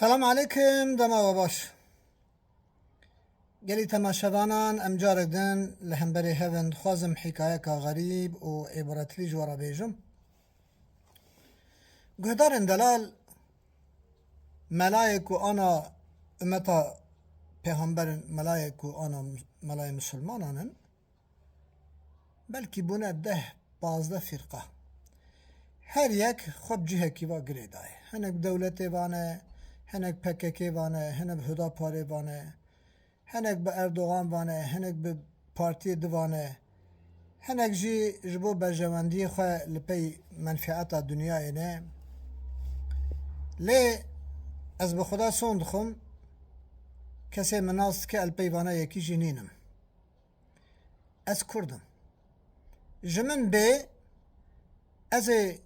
سلام علیکم دما و باش گلی تماشاوانان ام جارک دن لهمبری هفند خوازم حکایه که غریب و عبارتلی جوارا بیجم گهدارن دلال ملائک و آنا امتا پیغمبرن ملائک و آنا ملائک مسلمانانن بلکی بونه 10-15 فرقه her yek xwe cihekî va girê daye. Hinek dewletê vane, hinek PKK vane, hinek Hüdaparê vane, hinek bi Erdogan vane, hinek bi partiyê divane, hinek jî ji bo berjewendiyê xwe li pey menfaeta dunyayê ne. Lê ez bi xuda son dixwim kesê min nas dike el peyvana yekî jî nînim. Ez Kurdim. Ji min bê ez ê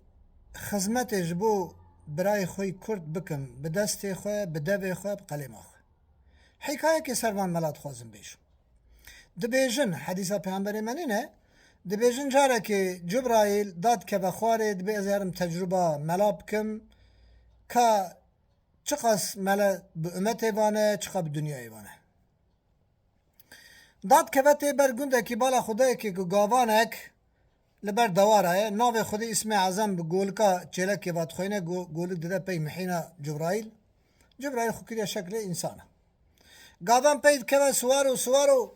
xizmetê ji bo birayê xwe Kurd bikim bi destê xwe, bi devê xwe, bi qelêma xwe. Hikayekê servan mela dixwazim bêjim. Dibêjin hedîsa peygamberê me ne? Dibêjin carekê Cibraîl dat keve xwarê dibe ez herim tecrüba mela bikim ka çi qas mele bi ummetê vane, çi qa bi dunyayê vane. Dat keve tê ber gundekî bala xwedayekê ku gavanek li ber dewara ye navê Xwedê îsmê ezem bi golika çêlekê ve dixwîne golik dide pey mihîna Cibraîl. Cibraîl xwe kiriye şeklê însan e. Gavan pey dikeve swar û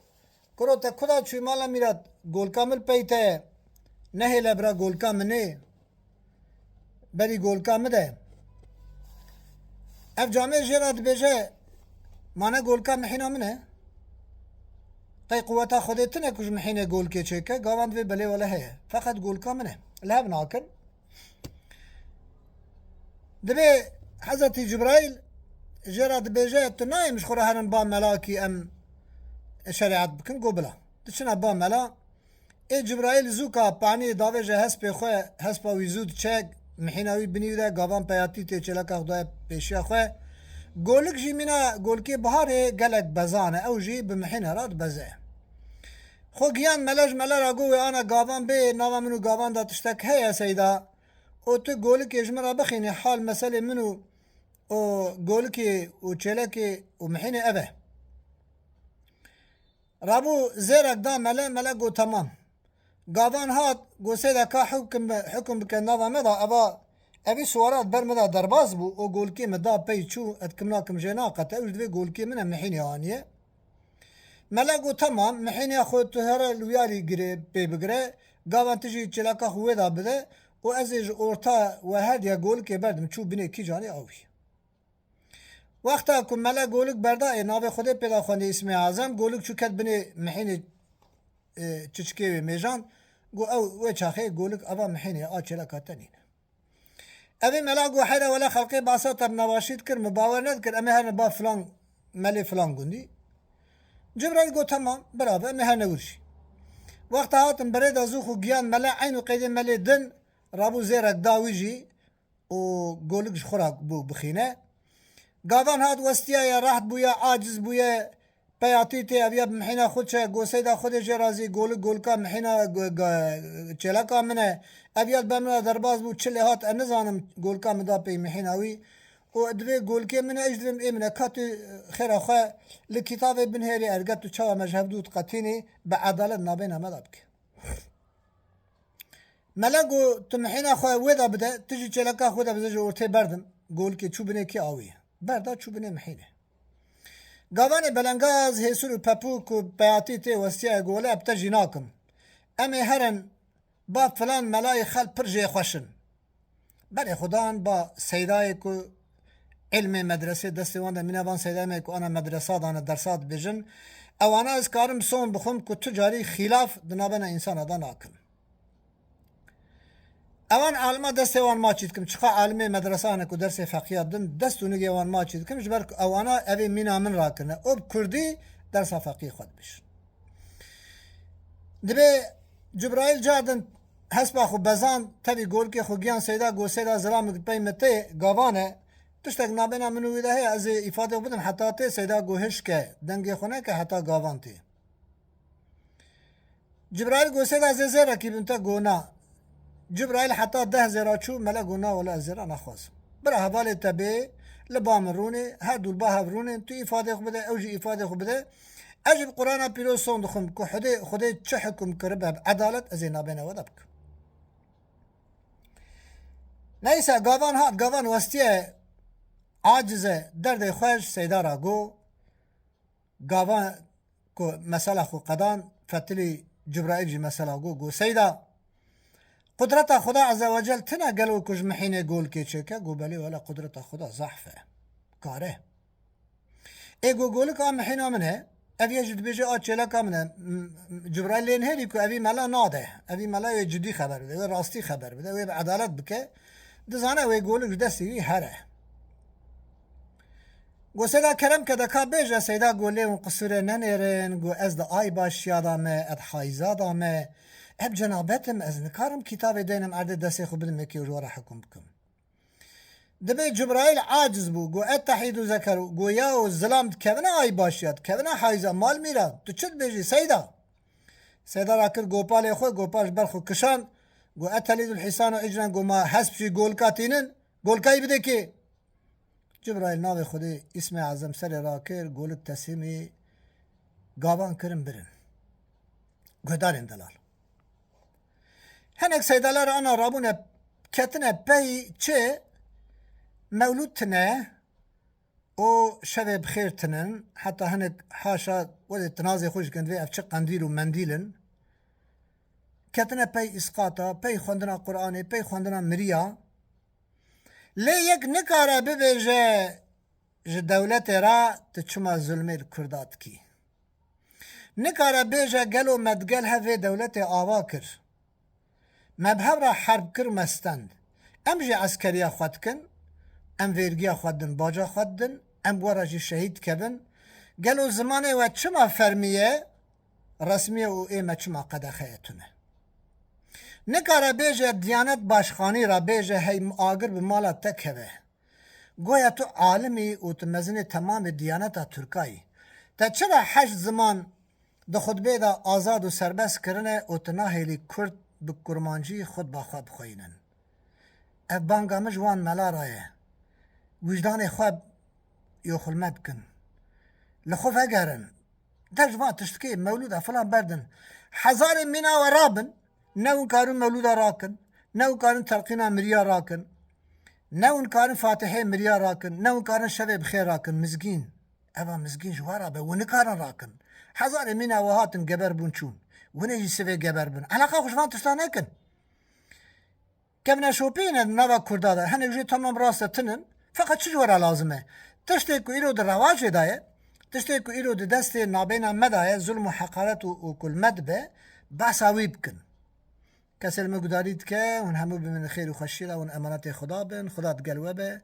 kiro te kuda çûyî mala mîrat golika min pey te nehêle bira golika minê berî golika min de ev camê jê re dibêje mane golika mihîna min e qey quveta Xwedê tune ku ji mihînê golkê çêke gavan divê belê wele heye feqet golika min e li hev nakin divê Hezretî Cibraîl jê re dibêje tu nayê min ji xwe re herin ba melakî em şeriat bikin got bila diçine ba mela ê Cibraîl zûka paniyê davê ji hespê xwe hespa wî zû diçe mihîna wî binî de gavan peyatî tê çêleka Xwedaya pêşiya xwe golik jî mîna golkê biharê gelek bezan e ew jî bi mihîna re dibeze. Xwe giyan mele ji mele re got wê ana gavan bê nava min û gavan da tiştek heye seyda û tu golikê ji min re bixînî hal meselê min û golikê û çêlekê û mihînê ev e. Rabû zêrek da mele got temam. Gavan hat got sêda ka hukm bike nava me da evî swara ber me da derbas bû û golkê me da pey çû et kim nakim jê naqete ew ji divê golkê min e mihînê aniye. Mele got temam mihînê xwe tu here li wiyarî girê pê bigire gavan tu jî çêleka xwe wê da bide û ez ê ji orta we hediya golikê berdim çû binê kîjanê awî. Wexta ku mele golik berda ê navê Xwedê pê da xwendî îsmê ezem golik çû ket binê mihînê çiçikê wê mêjan got ew wê çaxê golik eva mihînê a çêleka te nîne. Evê mela got heyre wele xelkê basa te nevaşî dikir min bawer nedikir em ê herin ba filan melê filan gundî. Cibraîl got temam birave em ê her newirî. Wexta hatin berê da zû xwe giyan mele eyn û qeydê melê din rabû zêrek da wî jî û golik ji xwe re bû bixîne. Gavan hat westiya rahat bûye aciz bûye peyatî tê eviya bi mihîna xwe çe got seyda Xwedê jê razî golik golika mihîna çêleka min e eviya ber min re derbas bû çilê hat ez nizanim golika min da pey mihîna wî û divê golkê min e ji divê ê min e ka tu xêra xwe li kîtavê binhêrî erget û çawa me ji hev dû diqetînî bi edalet navbêna me da bike. Mele got tu mihîna xwe wê da bide tu jî çêleka xwe de bize ji ortê berdim golkê çû binê kê awî berda çû binê mihînê. Gavanê belengaz hêsûr û pepûk û peyatî tê westiyaya gole ev te jî nakim. Em ê herin ba filan melayê xel pir jê xweşin. Berê xudan ba seydayê ku ilmê medresê destê wan de mîna van seydayê ku ana medresa dane dersa dibêjin ewana ez karim son bixwim ku tu carî xîlaf di navbena însana da nakim. Ewan alima destê wan maçî dikim çiqa alimê medresa hene ku dersê feqiya din dest û nigê wan maçî dikim ji ber ku ewana evê mîna min rakirine û bi Kurdî dersa feqî xwe dibêjin. Divê Cibraîl cardin hespa xwe bezan tevî golkê xwe giyan seyda got seyda zilamik pey me tê gavan e tiştek navbena min û wî de heye ez ê îfade bidim heta tê seyda got hişke dengê xwe neke heta gavan tê. Cibraîl got seyda ez ê zêrekî bim te got na. Cibraîl heta 10 zêra çû mele got na wele ez zêra naxwazim. Bira hevalê te bê لبام رونه هر دول با هرونه تو ifade خو بده او جی ifade خو بده اجب قرآن پیروز سون دخم که خدا چه حکم کرده به عدالت از این نابینه ودا بکن نیسا گاوان وستیه عاجزه درد خوش سیدارا گو گاوان کو مسئله خو قدان فتلی جبرائیل جی مسئله گو سیدا قدرت خدا عز وجل تنا قالوا كوج محينه قول كي تشيكا قو بالي ولا قدرت خدا ضعفه كاره ايغو قولك محينه منه ابي يجد بيجي اتشلا كامنه جبرائيل لين هيري كو ابي ملا ناده ابي ملا جدي خبر بده راستي خبر بده وي بعدالت بك دزانا وي قولك دسي هره قو سيدا كرم كدا كا بيجا سيدا قولي قصور ننيرن قو از دا اي باش يادامه اد حايزادامه اب جنابتم از نکارم کتاب دینم عرض دسته خو بدم که جوار حکم بکم دبی جبرائیل عاجز بو گو اتحید و ذکر گو یا و ظلام کبنا آی باشید کبنا حایزا مال میرا تو چت بیجی سیدا را کر گوپال خو گوپاش برخو کشان گو اتحید الحسان و اجران گو ما حسب شی گولکاتینن گولکایی بده که جبرائیل ناو خودی اسم اعظم سر را کر گولک تسلیمی گاوان کرن برن گو دارین دلال هنک سیدالار انا رابونه کتنه پی چه مولود تنه او شب بخیر تنن حتی هنک حاشا ودی تنازی خوش کندوی افچه قندیل و مندیلن کتنه پی اسقاطا پی خوندنا قرآنی پی خوندنا مریا لی یک نکاره ببیجه ج دولت را تچما ظلمه کردات کی نکاره بیجه گلو مدگل هفه دولت آوا کر مبهر را حرب کر مستند ام جی عسکریا خود کن ام ویرگیا خودن باجا خودن ام گوارا جی شهید کبن گلو زمانه و چما فرمیه رسمیه و ایمه چما قدخیتونه نکاره بیجه دیانت باشخانی را بیجه هی آگر به مالا تکهوه گویا تو عالمی و تو مزن تمام دیانتا ترکایی تا چرا 8 زمان ده خطبه دا آزاد و سربست کرنه و تناهیلی کرد به کرمانجی خود با خود بخوینن اف بانگامه جوان ملا رایه وجدان خواب یو خلمت کن لخو فگرن در جوان تشتکی مولود فلان بردن 1000 مینا و رابن نو کارون مولود راکن نو کارون تلقینا مریا راکن نو کارون فاتحه مریا راکن نو کارون شب بخیر راکن مزگین اوا مزگین جوارا به ونکارن راکن 1000 مینا و هاتن گبر بون چون ونجي سوي جبر بن علاقة خوش ما تستانكن كمنا شوبين نوا كردادا هن جي تمام راسه تنن فقط شو جورا لازمه تشتكو إلو در رواج دايه تشتكو إلو در دست نابينا مدايه ظلم و حقارت و كل مدبه باساوي بكن كسل مقداريت که ون همو بمن خير و خشيرا ون امانات خدا بن خدا تقلوه به